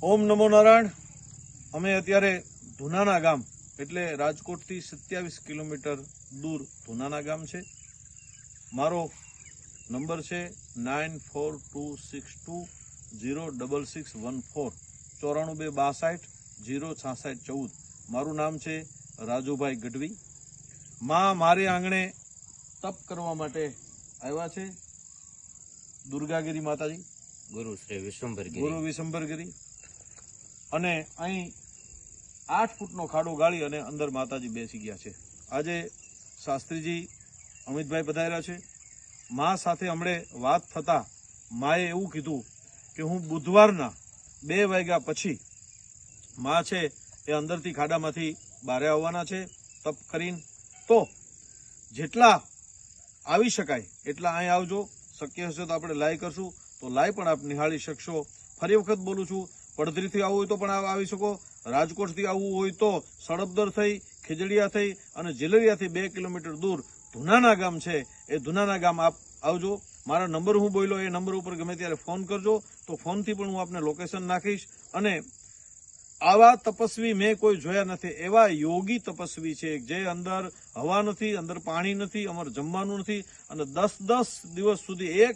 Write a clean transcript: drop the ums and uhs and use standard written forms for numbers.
ઓમ નમો નારાયણ। અમે અત્યારે ધુનાના ગામ એટલે રાજકોટથી 27 કિલોમીટર દૂર ધુનાના ગામ છે। મારો નંબર છે 9426206614 9426206614। મારું નામ છે રાજુભાઈ ગઢવી। માં મારે આંગણે તપ કરવા માટે આવ્યા છે દુર્ગાગીરી માતાજી, ગુરુ શ્રી વિશંભરગીરી, અને અહીં 8 ફૂટનો ખાડો ગાળી અને અંદર માતાજી બેસી ગયા છે। આજે શાસ્ત્રીજી અમિતભાઈ પધાર્યા છે। મા સાથે હમણે વાત થતા માએ એવું કીધું કે હું બુધવારના 2 વાગ્યા પછી મા છે એ અંદરથી ખાડામાંથી બહાર આવવાના છે તપ કરીને। તો જેટલા આવી શકાય એટલા અહીં આવજો। શક્ય હશે તો આપણે લાઈવ કરશું, તો લાઈવ પણ આપ નિહાળી શકશો। ફરી વખત બોલું છું, પડધરીથી આવવું હોય તો પણ આવી શકો, રાજકોટથી આવવું હોય તો સડબદર થઈ, ખીજડીયા થઈ અને જેલરિયાથી 2 કિલોમીટર દૂર ધુનાના ગામ છે, એ ધુનાના ગામ આપ આવજો। મારા નંબર હું બોલ્યો એ નંબર ઉપર ગમે ત્યારે ફોન કરજો, તો ફોનથી પણ હું આપને લોકેશન નાખીશ। અને આવા તપસ્વી મેં કોઈ જોયા નથી, એવા યોગી તપસ્વી છે જે અંદર હવા નથી, અંદર પાણી નથી, અમારે જમવાનું નથી, અને 10 દિવસ સુધી એક